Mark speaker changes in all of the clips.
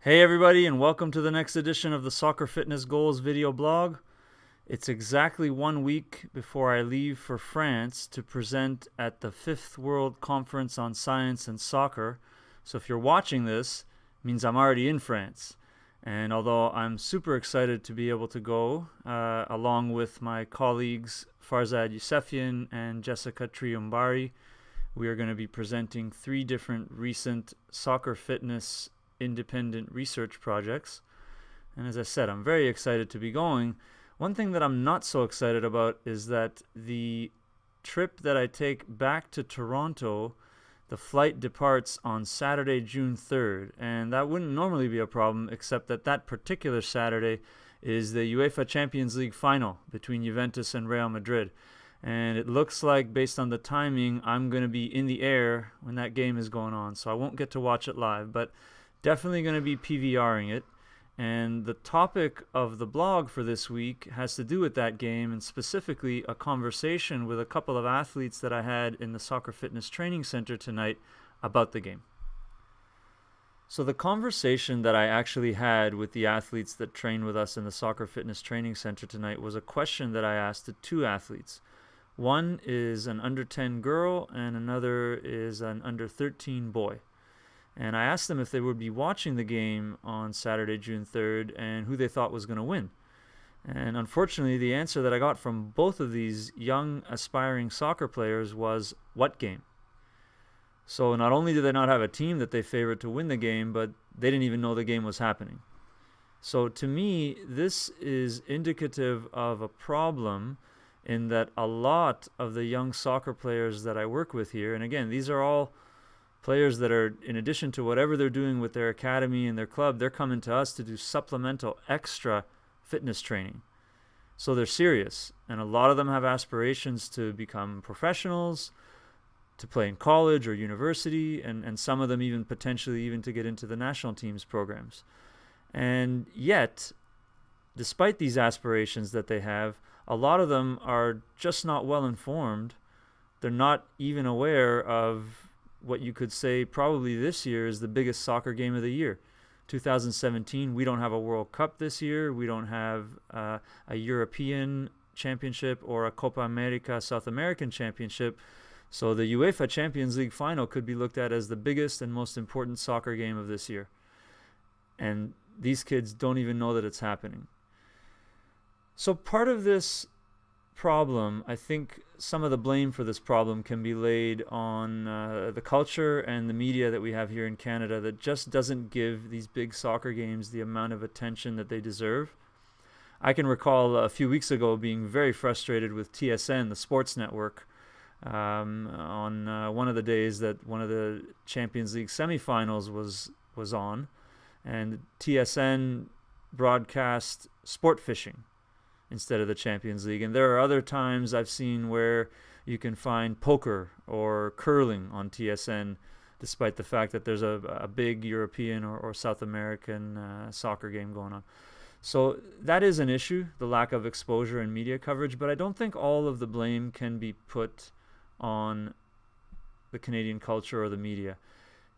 Speaker 1: Hey everybody, and welcome to the next edition of the Soccer Fitness Goals video blog. It's exactly 1 week before I leave for France to present at the 5th World Conference on Science and Soccer. So if you're watching this, it means I'm already in France. And although I'm super excited to be able to go, along with my colleagues Farzad Yousefian and Jessica Triumbari, we are going to be presenting 3 different recent soccer fitness independent research projects. And as I said, I'm very excited to be going. One thing that I'm not so excited about is that the trip that I take back to Toronto, the flight departs on Saturday, June 3rd. And that wouldn't normally be a problem, except that that particular Saturday is the UEFA Champions League final between Juventus and Real Madrid. And it looks like, based on the timing, I'm going to be in the air when that game is going on. So I won't get to watch it live, but definitely going to be PVRing it. And the topic of the blog for this week has to do with that game, and specifically a conversation with a couple of athletes that I had in the Soccer Fitness Training Center tonight about the game. So the conversation that I actually had with the athletes that train with us in the Soccer Fitness Training Center tonight was a question that I asked to 2 athletes. One is an under 10 girl and another is an under 13 boy. And I asked them if they would be watching the game on Saturday, June 3rd, and who they thought was going to win. And unfortunately, the answer that I got from both of these young, aspiring soccer players was, what game? So not only did they not have a team that they favored to win the game, but they didn't even know the game was happening. So to me, this is indicative of a problem in that a lot of the young soccer players that I work with here, and again, these are all players that are, in addition to whatever they're doing with their academy and their club, they're coming to us to do supplemental extra fitness training. So they're serious, and a lot of them have aspirations to become professionals, to play in college or university, and some of them even potentially even to get into the national teams programs. And yet, despite these aspirations that they have, a lot of them are just not well informed. They're not even aware of what you could say probably this year is the biggest soccer game of the year. 2017, we don't have a World Cup this year. We don't have a European Championship or a Copa America South American Championship. So the UEFA Champions League final could be looked at as the biggest and most important soccer game of this year. And these kids don't even know that it's happening. So part of this problem, I think some of the blame for this problem can be laid on the culture and the media that we have here in Canada that just doesn't give these big soccer games the amount of attention that they deserve. I can recall a few weeks ago being very frustrated with TSN, the sports network, on one of the days that one of the Champions League semifinals was on, and TSN broadcast sport fishing instead of the Champions League. And there are other times I've seen where you can find poker or curling on TSN, despite the fact that there's a big European or South American soccer game going on. So that is an issue, the lack of exposure and media coverage, but I don't think all of the blame can be put on the Canadian culture or the media.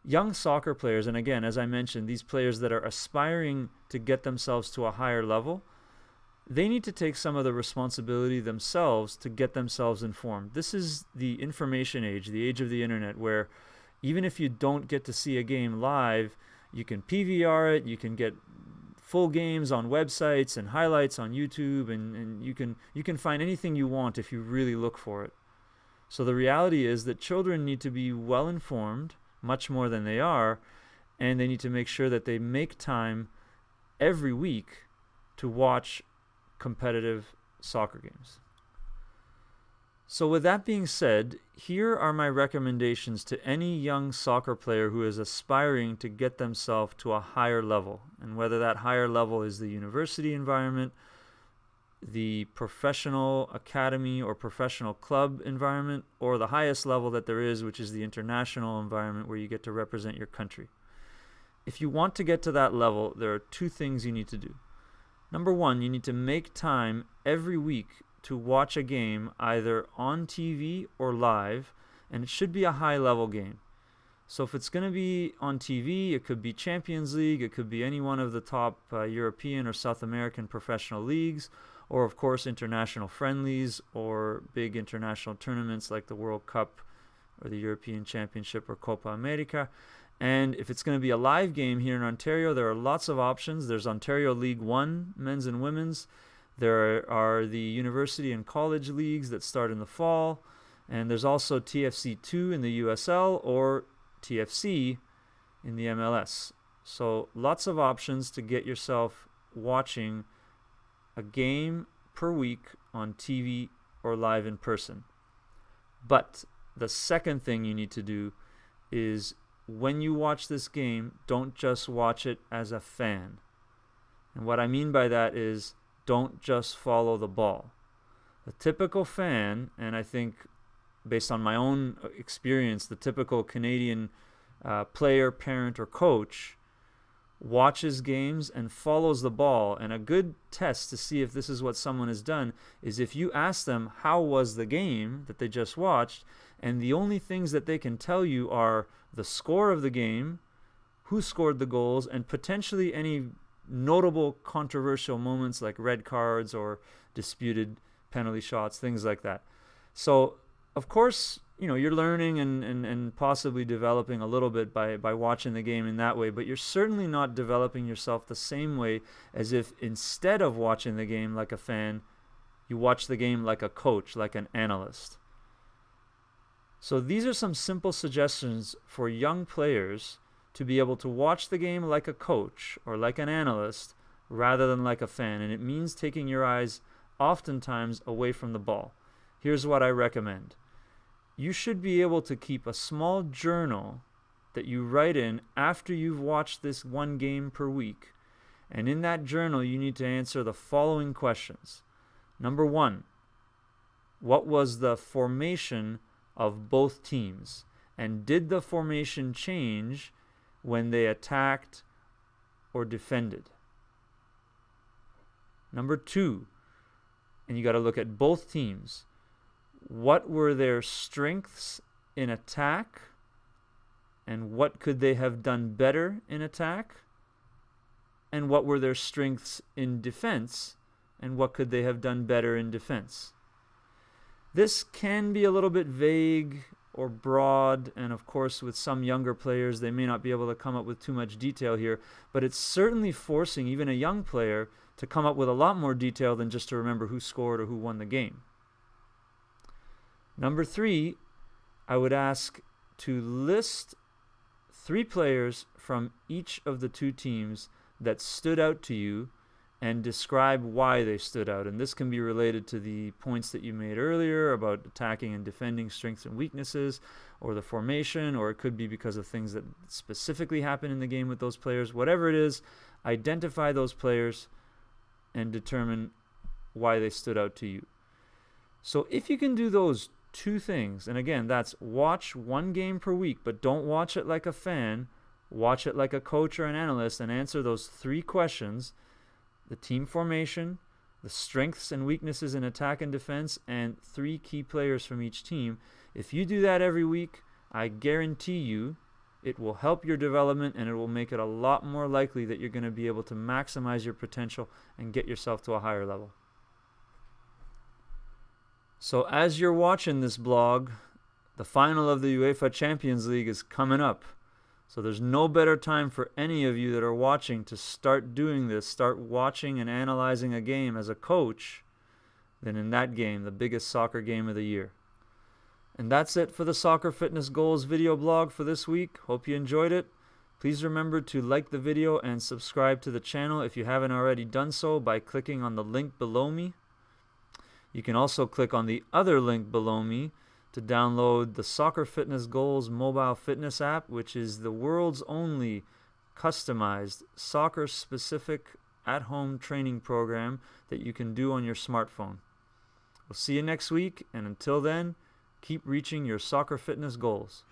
Speaker 1: Young soccer players, and again, as I mentioned, these players that are aspiring to get themselves to a higher level, they need to take some of the responsibility themselves to get themselves informed. This is the information age, the age of the internet, where even if you don't get to see a game live, you can PVR it, you can get full games on websites and highlights on YouTube, and you can find anything you want if you really look for it. So the reality is that children need to be well informed, much more than they are, and they need to make sure that they make time every week to watch competitive soccer games. So with that being said, here are my recommendations to any young soccer player who is aspiring to get themselves to a higher level, and whether that higher level is the university environment, the professional academy or professional club environment, or the highest level that there is, which is the international environment where you get to represent your country. If you want to get to that level, there are 2 things you need to do. Number 1, you need to make time every week to watch a game either on TV or live, and it should be a high-level game. So if it's going to be on TV, it could be Champions League, it could be any one of the top European or South American professional leagues, or of course international friendlies or big international tournaments like the World Cup or the European Championship or Copa America. And if it's going to be a live game here in Ontario, there are lots of options. There's Ontario League 1, men's and women's. There are the university and college leagues that start in the fall. And there's also TFC 2 in the USL or TFC in the MLS. So lots of options to get yourself watching a game per week on TV or live in person. But the second thing you need to do is when you watch this game, don't just watch it as a fan. And what I mean by that is don't just follow the ball. The typical fan, and I think based on my own experience, the typical Canadian player, parent, or coach watches games and follows the ball. And a good test to see if this is what someone has done is if you ask them how was the game that they just watched, and the only things that they can tell you are the score of the game, who scored the goals, and potentially any notable controversial moments like red cards or disputed penalty shots, things like that. So of course, you're learning and possibly developing a little bit by watching the game in that way, but you're certainly not developing yourself the same way as if instead of watching the game like a fan, you watch the game like a coach, like an analyst. So these are some simple suggestions for young players to be able to watch the game like a coach or like an analyst rather than like a fan. And it means taking your eyes oftentimes away from the ball. Here's what I recommend. You should be able to keep a small journal that you write in after you've watched this one game per week. And in that journal, you need to answer the following questions. Number 1, what was the formation of both teams? And did the formation change when they attacked or defended? Number 2, and you got to look at both teams. What were their strengths in attack? And what could they have done better in attack? And what were their strengths in defense? And what could they have done better in defense? This can be a little bit vague or broad, and of course with some younger players they may not be able to come up with too much detail here, but it's certainly forcing even a young player to come up with a lot more detail than just to remember who scored or who won the game. Number 3, I would ask to list 3 players from each of the 2 teams that stood out to you and describe why they stood out. And this can be related to the points that you made earlier about attacking and defending strengths and weaknesses, or the formation, or it could be because of things that specifically happen in the game with those players. Whatever it is, identify those players and determine why they stood out to you. So if you can do those 2 things, and again, that's watch one game per week, but don't watch it like a fan, watch it like a coach or an analyst, and answer those 3 questions: the team formation, the strengths and weaknesses in attack and defense, and 3 key players from each team. If you do that every week, I guarantee you it will help your development, and it will make it a lot more likely that you're going to be able to maximize your potential and get yourself to a higher level. So as you're watching this blog, the final of the UEFA Champions League is coming up. So there's no better time for any of you that are watching to start doing this, start watching and analyzing a game as a coach, than in that game, the biggest soccer game of the year. And that's it for the Soccer Fitness Goals video blog for this week. Hope you enjoyed it. Please remember to like the video and subscribe to the channel if you haven't already done so by clicking on the link below me. You can also click on the other link below me to download the Soccer Fitness Goals mobile fitness app, which is the world's only customized soccer-specific at-home training program that you can do on your smartphone. We'll see you next week, and until then, keep reaching your soccer fitness goals.